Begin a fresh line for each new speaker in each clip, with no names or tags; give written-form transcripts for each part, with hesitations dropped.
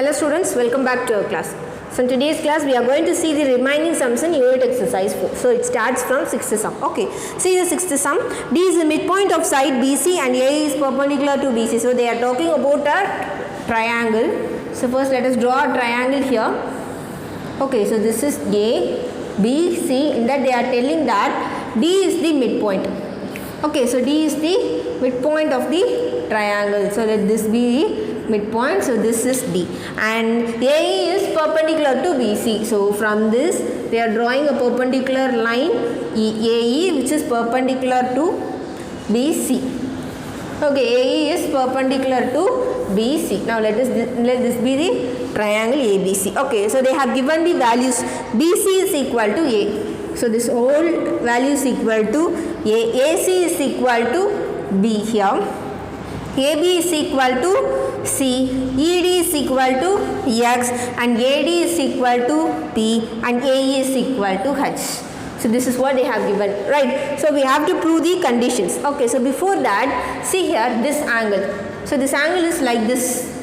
Hello students, welcome back to our class. So in today's class we are going to see the remaining sums in unit exercise 4. So it starts from 6th sum. Okay, see the 6th sum. D is the midpoint of side BC and A is perpendicular to BC. So they are talking about a triangle. So first let us draw a triangle here. Okay, so this is A, B, C. In that they are telling that D is the midpoint. Okay, so D is the midpoint of the triangle. So let this be the midpoint. So this is D. And A is perpendicular to BC. So from this they are drawing a perpendicular line AE which is perpendicular to BC. Okay, AE is perpendicular to BC. Now let this be the triangle ABC. Okay, so they have given the values. BC is equal to A. So this whole value is equal to A. AC is equal to B here. AB is equal to C. ED is equal to X and AD is equal to P and AE is equal to H. So this is what they have given, right? So we have to prove the conditions. Okay, so before that, see here this angle. So this angle is like this,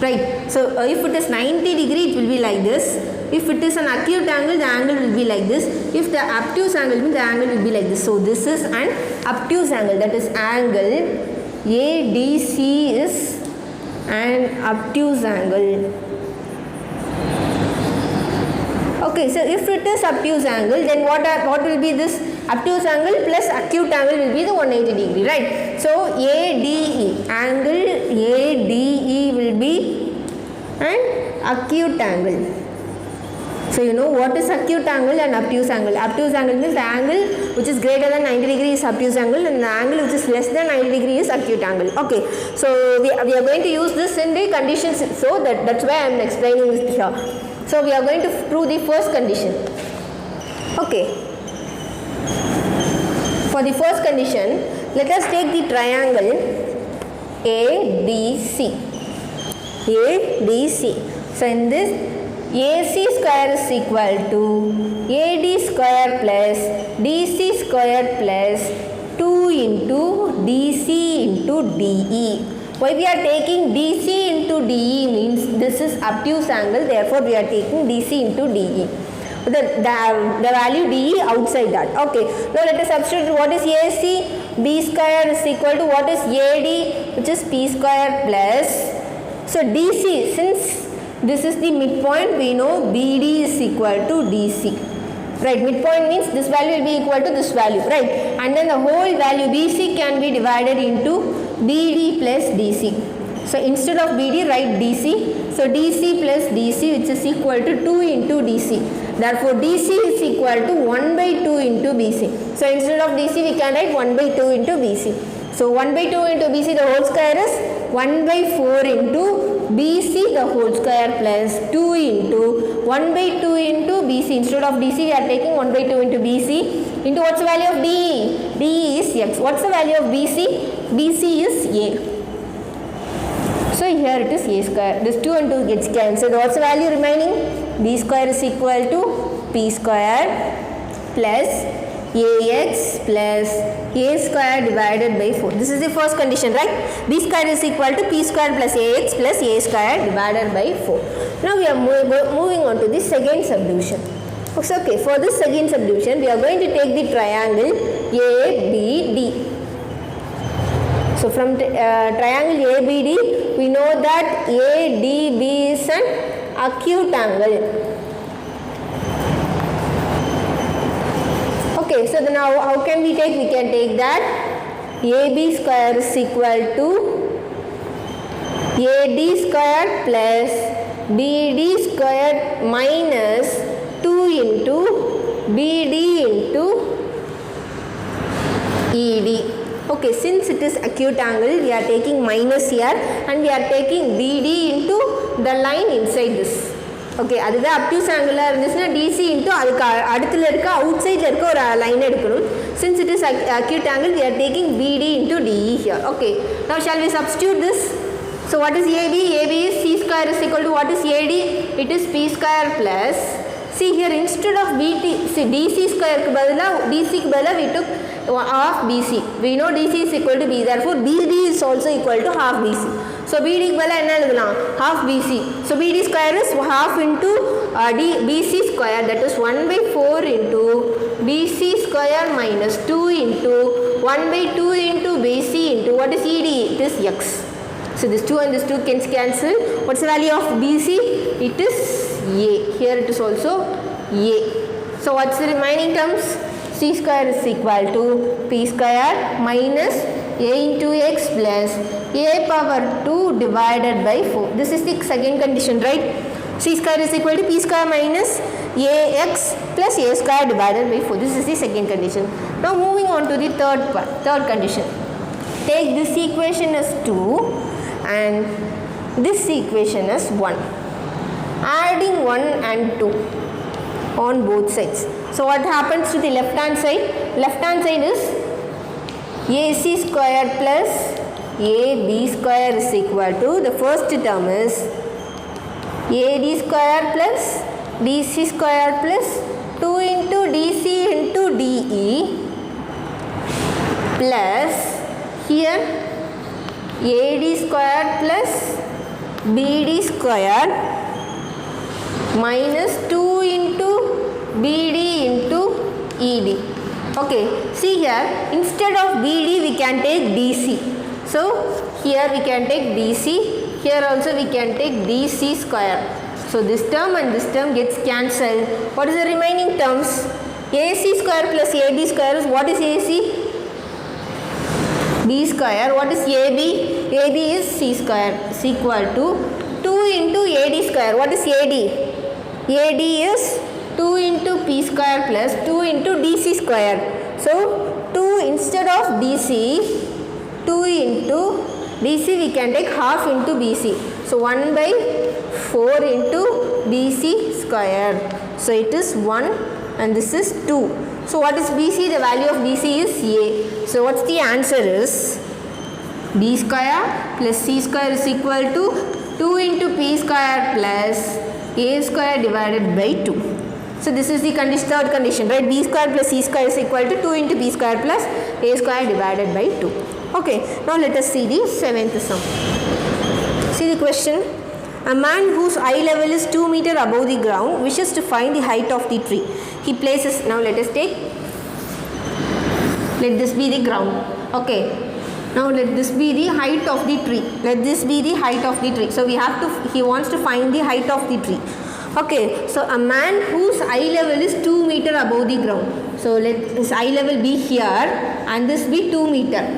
right? So if it is 90 degree, it will be like this. If it is an acute angle, the angle will be like this. If the obtuse angle means the angle will be like this. So this is an obtuse angle, that is angle ADC is an obtuse angle. Okay, so if it is obtuse angle, then what will be this obtuse angle plus acute angle will be the 180 degree, right? So ADE, angle ADE will be an acute angle. So you know what is acute angle and obtuse angle. Obtuse angle means the angle which is greater than 90 degree is obtuse angle and the angle which is less than 90 degree is acute angle. Okay, so we are going to use this in the conditions, so that's why I am explaining this here. So we are going to prove the first condition. Okay. For the first condition, let us take the triangle ADC. ADC. So in this, AC square is equal to AD square plus DC square plus 2 into DC into DE. Why we are taking DC into DE means this is obtuse angle, therefore we are taking DC into DE. The value DE outside that. Okay, now let us substitute what is AC. B square is equal to what is AD, which is P square plus. So DC, since this is the midpoint, we know BD is equal to DC. Right, midpoint means this value will be equal to this value, right? And then the whole value BC can be divided into BD plus DC. So instead of BD, write DC. So DC plus DC which is equal to 2 into DC. Therefore DC is equal to 1 by 2 into BC. So instead of DC we can write 1 by 2 into BC. So 1 by 2 into BC, the whole square is 1 by 4 into BC the whole square plus 2 into 1 by 2 into BC. Instead of DC we are taking 1 by 2 into BC into what's the value of DE? DE is X. What's the value of BC? BC is A. So here it is A square. This 2 and 2 gets cancelled. What's the value remaining? B square is equal to P square plus AX plus A square divided by 4. This is the first condition, right? B square is equal to P square plus AX plus A square divided by 4. Now we are moving on to the second subdivision. Okay, for this second subdivision, we are going to take the triangle ABD. So from triangle ABD, we know that ADB is an acute angle. Okay, so then how can we take? We can take that AB square is equal to AD square plus BD square minus 2 into BD into ED. Okay, since it is acute angle, we are taking minus here and we are taking BD into the line inside this. Okay, அதுவே obtuse angle இருந்துச்சுன்னா DC into அதுக்கு அடுத்துல இருக்க outside இருக்க ஒரு line எடுக்கணும். Since it is acute angle, we are taking BD into DE here. Okay, now shall we substitute this? So what is AB? AB is C square is equal to what is AD? It is P square plus. See here, instead of DC square க்கு பதிலா DC க்கு பதிலா we took half BC. We know DC is equal to B, therefore BD is also equal to half BC. So BD equal என்ன எழுதலாம் half BC. So BD square is half into BC square, that is 1 by 4 into BC square minus 2 into 1 by 2 into BC into what is ED? It is X. So this 2 and this 2 can cancel. What's the value of BC? It is A. Here it is also A. So what's the remaining terms? C square is equal to P square minus A into X plus A power 2 divided by 4. This is the second condition, right? C square is equal to P square minus AX plus A square divided by 4. This is the second condition. Now moving on to the third condition. Take this equation as 2 and this equation as 1. Adding 1 and 2 on both sides. So what happens to the left hand side? Left hand side is AC square plus AB square is equal to, the first term is AD square plus DC square plus 2 into DC into DE plus here AD square plus BD square minus 2 into BD into ED. Okay, see here, instead of BD we can take DC. So here we can take DC, here also we can take DC square. So this term and this term gets cancelled. What is the remaining terms? AC square plus AD square is, what is AC? B square. What is AB? AB is C square is equal to 2 into AD square. What is AD? AD is 2 into P square plus 2 into DC square. So 2 instead of DC, 2 into DC we can take half into BC. So 1 by 4 into BC square. So it is 1 and this is 2. So what is BC? The value of BC is A. So what's the answer is B square plus C square is equal to 2 into P square plus A square divided by 2. So this is the third condition, right? B square plus C square is equal to 2 into B square plus A square divided by 2. Okay, now let us see the seventh sum. See the question. A man whose eye level is 2 meters above the ground wishes to find the height of the tree. He places, now let us take, let this be the ground. Okay, now let this be the height of the tree. Let this be the height of the tree. So we have to, he wants to find the height of the tree. Okay, so a man whose eye level is 2 meters above the ground. So let his eye level be here and this be 2 meters.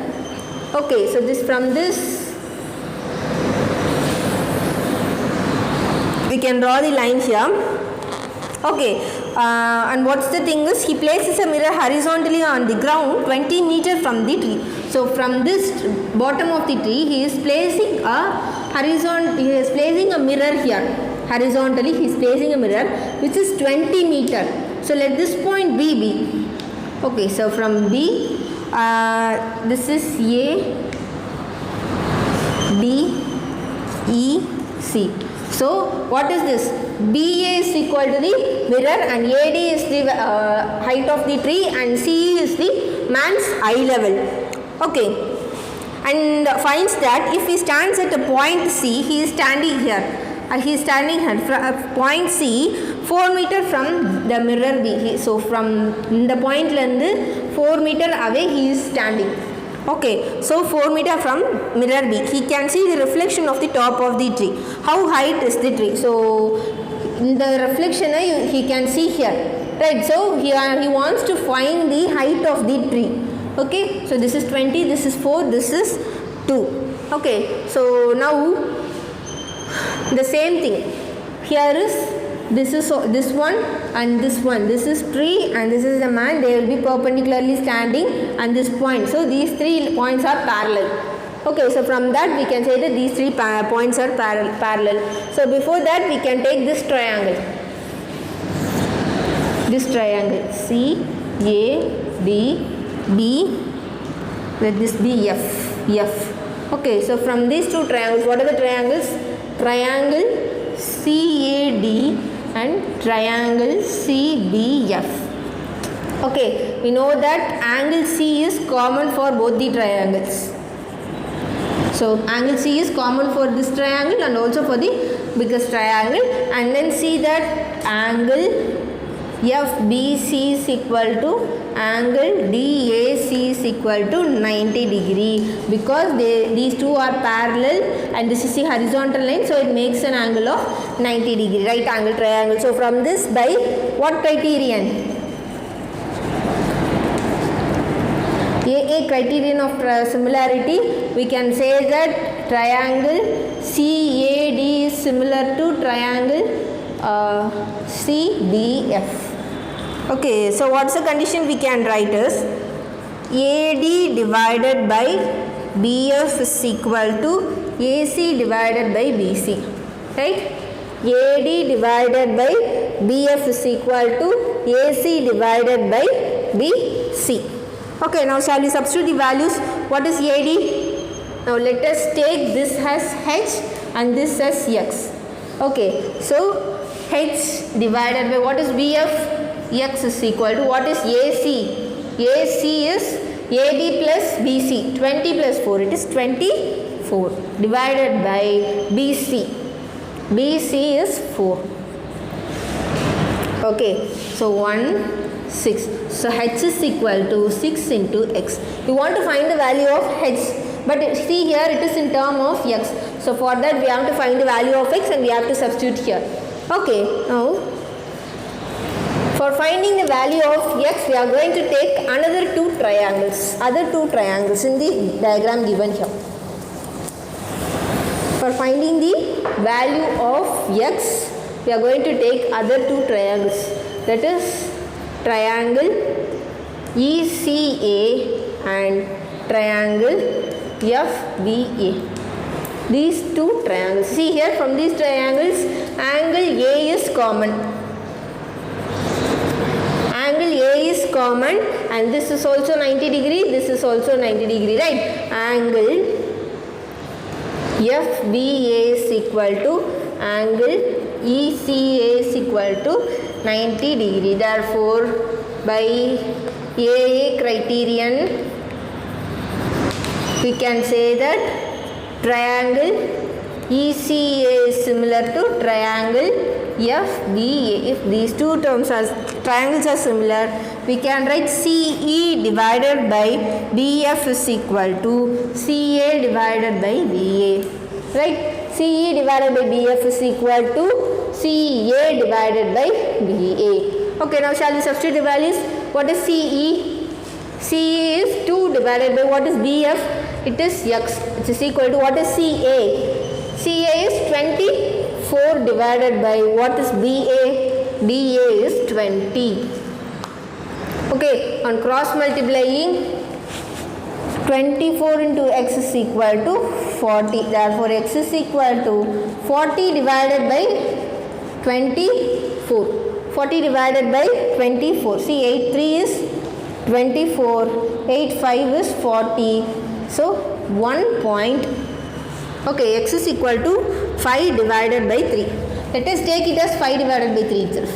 Okay, so this, from this we can draw the line here. Okay, and what's the thing is, he places a mirror horizontally on the ground 20 meters from the tree. So from this bottom of the tree he is placing a mirror here. Horizontally he is placing a mirror which is 20 meters. So let this point B be. Okay, so from B, this is A, B, E, C. So what is this? BA is equal to the mirror and AD is the height of the tree and C is the man's eye level. Okay, and finds that if he stands at a point C, he is standing here. He is standing here from point C 4 meters from the mirror B. So from the point 4 meters away he is standing. Okay, so 4 meters from mirror B, he can see the reflection of the top of the tree. How height is the tree? So the reflection he can see here, right? So he wants to find the height of the tree. Okay, so this is 20, this is 4, this is 2. Okay, so now the same thing. Here is this one and this one. This is tree and this is the man. They will be perpendicularly standing and this point. So these 3 points are parallel. Okay, so from that we can say that these 3 points are parallel. So before that we can take this triangle. This triangle C, A, D, B, let this be F. Okay, so from these 2 triangles, what are the triangles? Triangle CAD and triangle CBF. Okay, we know that angle C is common for both the triangles. So angle C is common for this triangle and also for the biggest triangle, and then see that angle FBC is equal to angle DAC is equal to 90 degree, because these two are parallel and this is the horizontal line, so it makes an angle of 90 degree, right angle triangle. So from this, by what criterion? A criterion of similarity, we can say that triangle CAD is similar to triangle CDF. Okay, so what's the condition we can write is AD divided by BF is equal to AC divided by BC, right? AD divided by BF is equal to AC divided by BC. Okay, now shall we substitute the values? What is AD? Now let us take this as H and this as X. Okay, so H divided by what is BF? X is equal to what is AC? AC is AD plus BC, 20 plus 4, it is 24, divided by BC. BC is 4. Okay, so 1, 6. So H is equal to 6 into X. We want to find the value of H, but see here it is in term of X. So for that we have to find the value of X and we have to substitute here. Okay, now for finding the value of X, we are going to take another two triangles, in the diagram given here. For finding the value of X, we are going to take other two triangles, that is triangle ECA and triangle FBA. These two triangles, see here from these triangles, angle A is common. Angle A is common and this is also 90 degree, this is also 90 degree, right? Angle FBA is equal to angle ECA is equal to 90 degree. Therefore, by AA criterion, we can say that triangle ECA is similar to triangle FBA. If these two triangles are similar, we can write CE divided by BF is equal to CA divided by BA. Right? CE divided by BF is equal to CA divided by BA. Okay, now shall we substitute the values? What is CE? CE is 2 divided by what is BF? It is X. It is equal to what is CA? CA is 24 divided by what is BA? BA is 20. Okay, on cross multiplying, 24 into X is equal to 40. Therefore, X is equal to 40 divided by 24. 40 divided by 24. See, 8 3 is 24. 8 5 is 40. So, 1 point. Okay, X is equal to 5 divided by 3. Let us take it as 5 divided by 3 itself.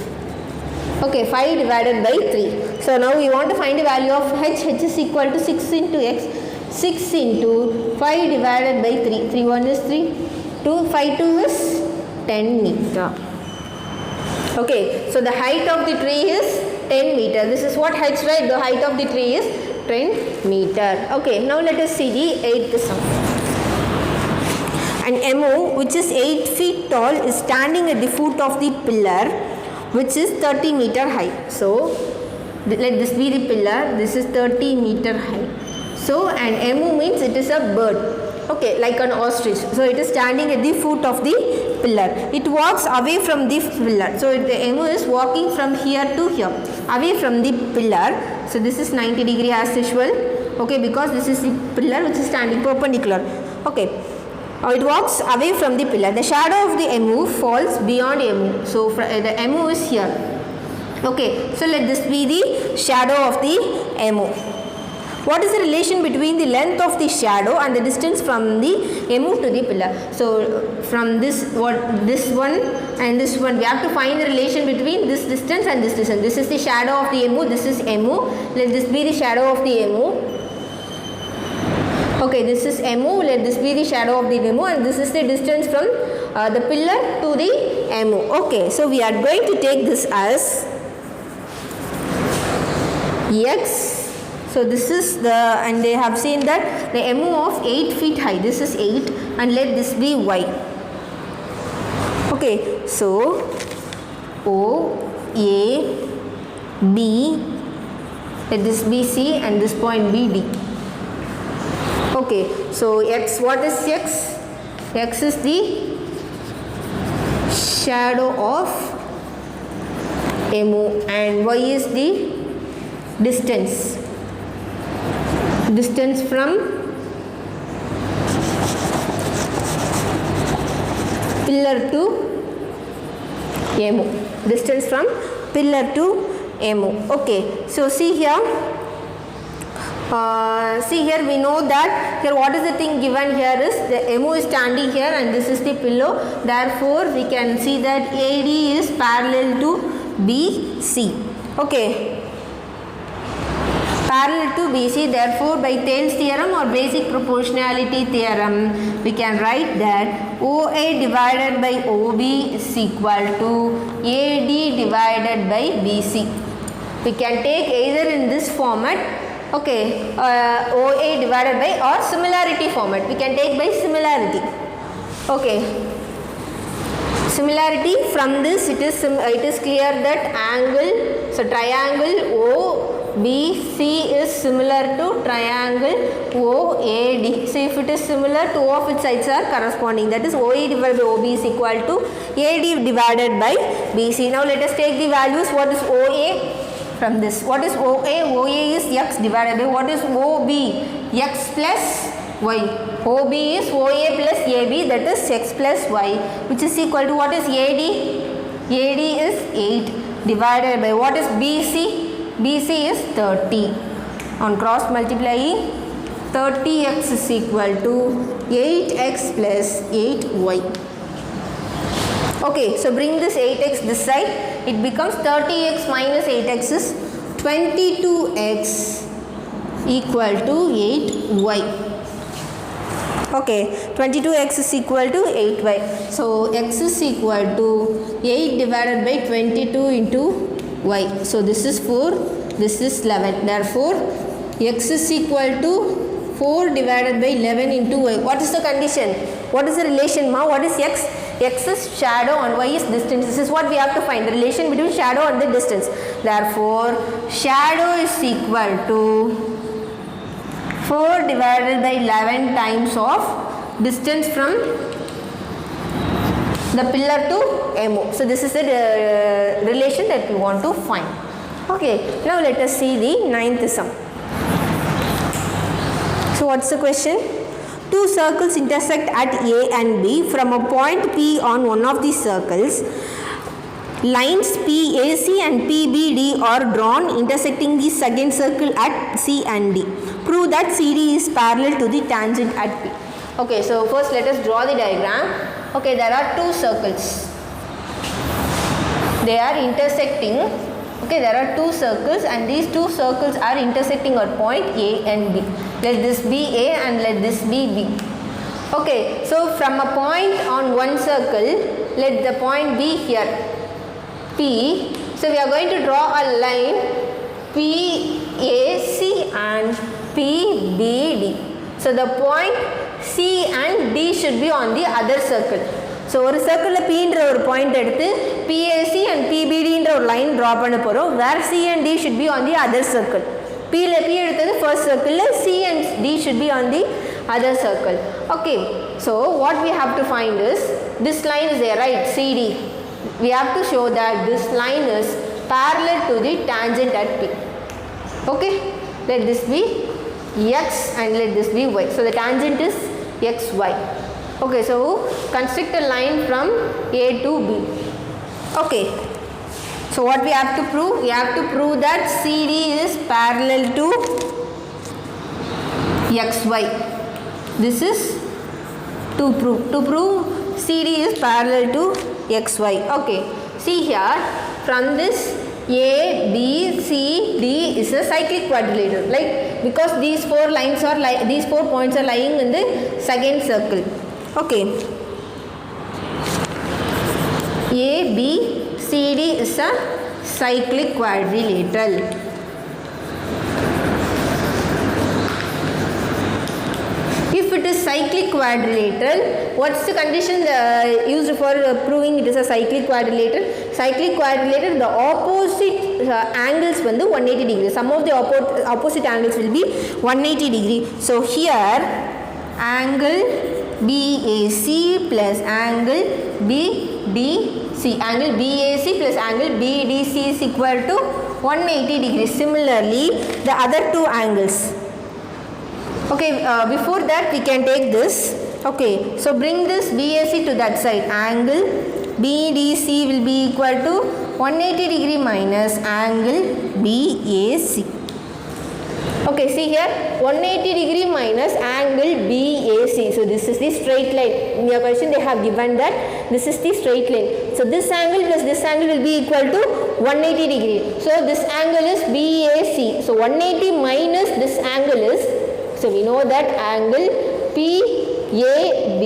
Okay, 5 divided by 3. So now we want to find the value of H. H is equal to 6 into X. 6 into 5 divided by 3. 3 1 is 3. 2 5 2 is 10 meter. Okay, so the height of the tree is 10 meter. This is what H, right? The height of the tree is 10 meter. Okay, now let us see the 8th sum. An MO which is 8 feet tall is standing at the foot of the pillar which is 30 meter high. So, let this be the pillar. This is 30 meter high. So, an MO means it is a bird. Okay, like an ostrich. So, it is standing at the foot of the pillar. It walks away from the pillar. So, the MO is walking from here to here, away from the pillar. So, this is 90 degree as usual. Okay, because this is the pillar which is standing perpendicular. Okay. It walks away from the pillar. The shadow of the MO falls beyond MO. So, the MO is here. Okay. So, let this be the shadow of the MO. What is the relation between the length of the shadow and the distance from the MO to the pillar? So, from this one and this one, we have to find the relation between this distance and this distance. This is the shadow of the MO. This is MO. Let this be the shadow of the MO. Okay, this is MO. Let this be the shadow of the MO, and this is the distance from the pillar to the MO. Okay, so we are going to take this as X. So this is the, and they have seen that the MO of 8 feet high. This is 8, and let this be Y. Okay, so O, A, B, let this be C, and this point be D. Okay, so X, what is X? X is the shadow of MO, and Y is the distance from pillar to MO, distance from pillar to MO. Okay, so see here, we know that here what is the thing given here is the MO is standing here and this is the pillow. Therefore, we can see that AD is parallel to BC. Okay, parallel to BC. Therefore, by Thales theorem or basic proportionality theorem, we can write that OA divided by OB is equal to AD divided by BC. We can take either in this format. Okay, OA divided by or similarity format. We can take by similarity. Okay, similarity from this it is clear that angle, so triangle OBC is similar to triangle OAD. So if it is similar, two of its sides are corresponding. That is OA divided by OB is equal to AD divided by BC. Now let us take the values. What is OA? From this, what is OA? OA is X divided by what is OB? X plus Y. OB is OA plus AB, that is X plus Y, which is equal to what is AD? AD is 8 divided by what is BC? BC is 30. On cross multiplying, 30x is equal to 8x plus 8y. Okay, so bring this 8x this side. It becomes 30x minus 8x is 22x equal to 8y. Okay, 22x is equal to 8y. So x is equal to 8 divided by 22 into y. So this is 4, this is 11. Therefore, x is equal to 4 divided by 11 into y. What is the condition? What is the relation, ma? What is x? X is shadow and y is distance. This is what we have to find, the relation between shadow and the distance. Therefore, shadow is equal to 4 divided by 11 times of distance from the pillar to MO. So this is the relation that we want to find. Okay, now let us see the ninth sum. So what's the question? Two circles intersect at A and B. From a point P on one of the circles, lines PAC and PBD are drawn intersecting the second circle at C and D. Prove that CD is parallel to the tangent at P. Okay, so first let us draw the diagram. Okay, there are two circles. They are intersecting. Okay, there are two circles and these two circles are intersecting at point A and B. Let this be A and let this be B. Okay, so from a point on one circle, let the point be here, P. So we are going to draw a line PAC and PBD. So the point C and D should be on the other circle. So ஒரு சர்க்கிளில் Pன்ற ஒரு point எடுத்து PAC and PBDன்ற ஒரு line draw பண்ண போகிறோம். வேர் C and D should be on the other circle. P எடுத்தது first circle, C and D should be on the other circle. Okay, so what we have to find is, this line is there, right, CD. We have to show that this line is parallel to the tangent at P. Okay, let this be X and let this be Y. So the tangent is XY. Okay, so construct a line from A to B. Okay, so what we have to prove? We have to prove that CD is parallel to XY. This is to prove. To prove CD is parallel to XY. Okay, see here, from this A, B, C, D is a cyclic quadrilateral. Like because these four points are lying in the second circle. Okay, A, B, C, D is a cyclic quadrilateral. If it is cyclic quadrilateral, what's the condition used for proving it is a cyclic quadrilateral? Cyclic quadrilateral, the opposite angles will be 180 degrees. Some of the opposite angles will be 180 degree. So here angle BAC plus angle BDC. Angle BAC plus angle BDC is equal to 180 degrees. Similarly, the other two angles. Okay, before that we can take this. Okay, so bring this BAC to that side. Angle BDC will be equal to 180 degree minus angle BAC. Okay, see here 180 degree minus angle BAC. So this is the straight line. In your question they have given that this is the straight line. So this angle plus this angle will be equal to 180 degree. So this angle is BAC. So 180 minus this angle is, so we know that angle PAB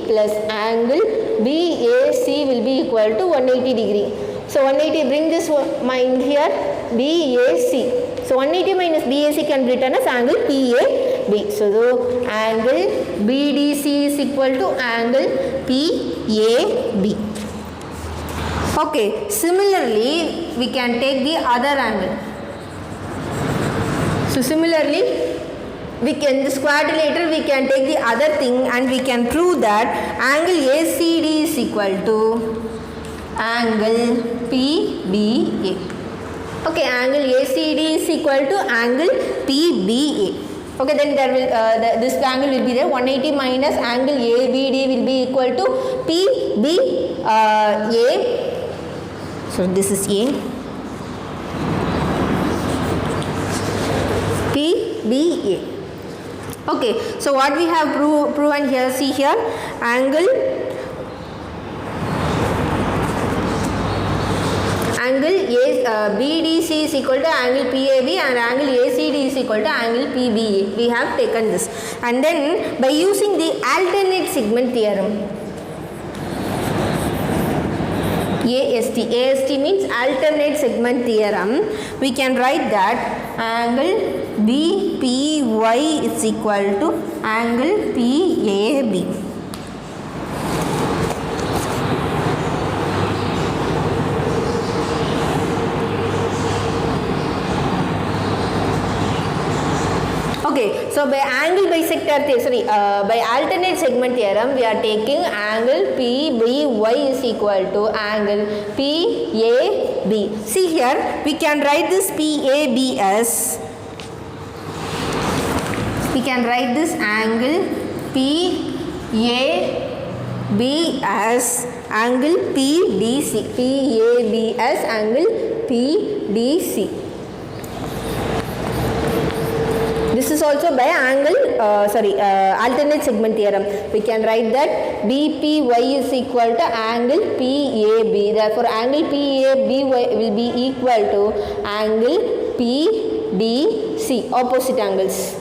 plus angle BAC will be equal to 180 degree. So 180, bring this mind here, BAC. So 180 minus BAC can be written as angle PAB. So the angle BDC is equal to angle PAB. Okay, similarly we can take the other angle. So similarly, this quadrilateral we can take the other thing and we can prove that angle ACD is equal to angle PBA. Okay, angle ACD is equal to angle PBA. Okay, then there will this angle will be there. 180 minus angle ABD will be equal to PBA. So this is A. PBA. Okay, so what we have proven here, see here, angle BDC is equal to angle PAB and angle ACD is equal to angle PBA. We have taken this, and then by using the alternate segment theorem, AST means alternate segment theorem, we can write that angle BPY is equal to angle PAB. Okay, so by angle bisector theorem, by alternate segment theorem, we are taking angle PBY is equal to angle PAB. See here, we can write this PAB as, we can write this angle PAB as angle PDC. PAB as angle PDC. This is also by angle, alternate segment theorem. We can write that BPY is equal to angle PAB. Therefore, angle PAB will be equal to angle PDC. Opposite angles.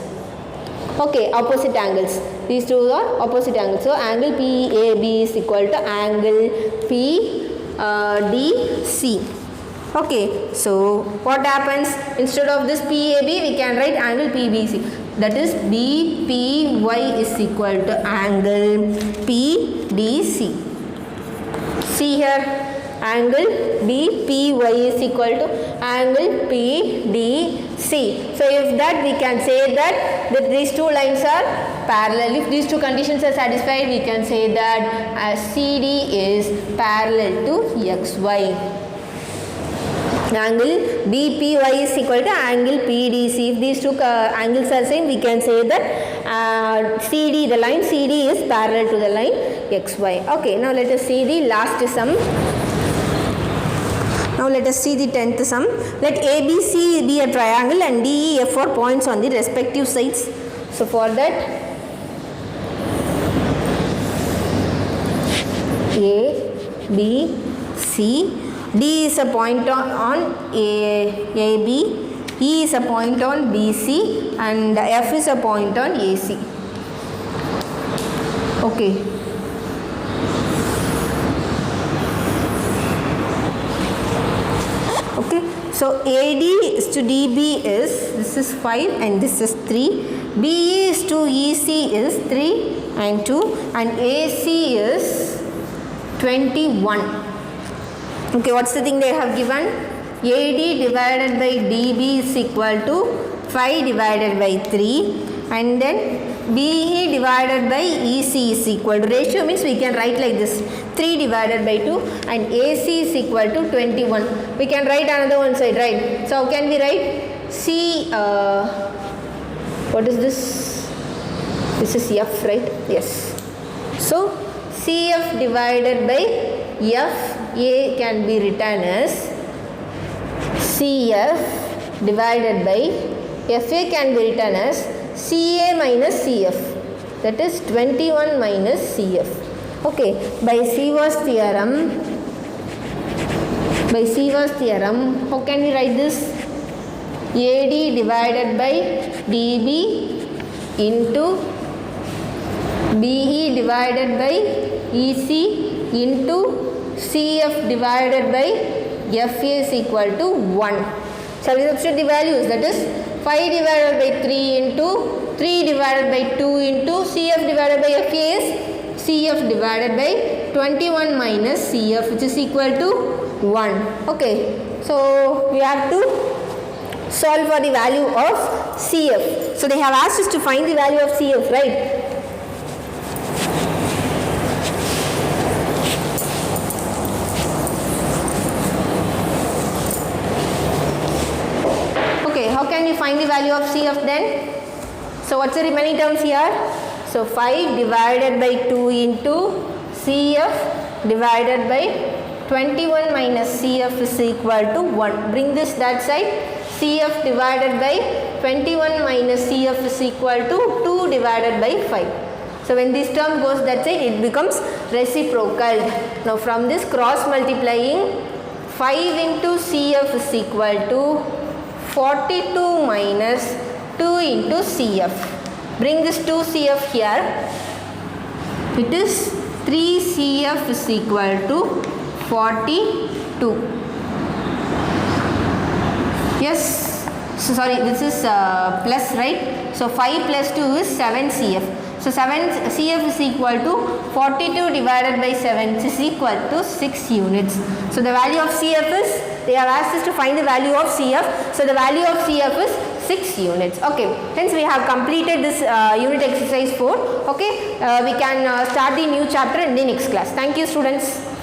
Okay, opposite angles. These two are opposite angles. So, angle PAB is equal to angle PDC. Okay, so what happens? Instead of this PAB, we can write angle PBC. That is BPY is equal to angle PDC. See here, angle BPY is equal to angle PDC. So if that, we can say that these two lines are parallel. If these two conditions are satisfied, we can say that CD is parallel to XY. Angle BPY is equal to angle PDC. If these two angles are same, we can say that CD, the line CD is parallel to the line XY. Okay, now let us see the last sum. Now let us see the 10th sum. Let ABC be a triangle and DEF are points on the respective sides. So for that, A, B, C, D is a point on AB, E E is a point on BC and F is a point on AC. Okay. Okay, so AD is to DB is, this is 5 and this is 3. BE is to EC is 3 and 2 and AC is 21. Okay, what's the thing they have given? AD divided by DB is equal to 5 divided by 3 and then BE divided by EC is equal to, ratio means we can write like this, 3 divided by 2 and AC is equal to 21. We can write another one side, right? So how can we write? C, what is this? This is F, right? Yes. So CF divided by FA can be written as CF divided by FA can be written as CA minus CF, that is 21 minus CF. Okay, by Sievers theorem, how can we write this? AD divided by DB into BE divided by EC into CF divided by FA is equal to 1. Shall we substitute the values? That is 5 divided by 3 into 3 divided by 2 into CF divided by FA is CF divided by 21 minus CF, which is equal to 1. Okay, so we have to solve for the value of CF. So they have asked us to find the value of CF, right? How can we find the value of CF then? So what's the remaining terms here? So 5 divided by 2 into CF divided by 21 minus CF is equal to 1. Bring this that side. CF divided by 21 minus CF is equal to 2 divided by 5. So when this term goes that side, it becomes reciprocal. Now from this cross multiplying, 5 into CF is equal to 42 minus 2 into CF. Bring this 2CF here. It is 3CF is equal to 42. Yes. So sorry, this is plus, right? So 5 plus 2 is 7CF. So 7CF is equal to 42 divided by 7, which is equal to 6 units. So the value of CF is, they have asked us to find the value of CF. So the value of CF is 6 units. Okay, hence we have completed this unit exercise 4. Okay, we can start the new chapter in the next class. Thank you, students.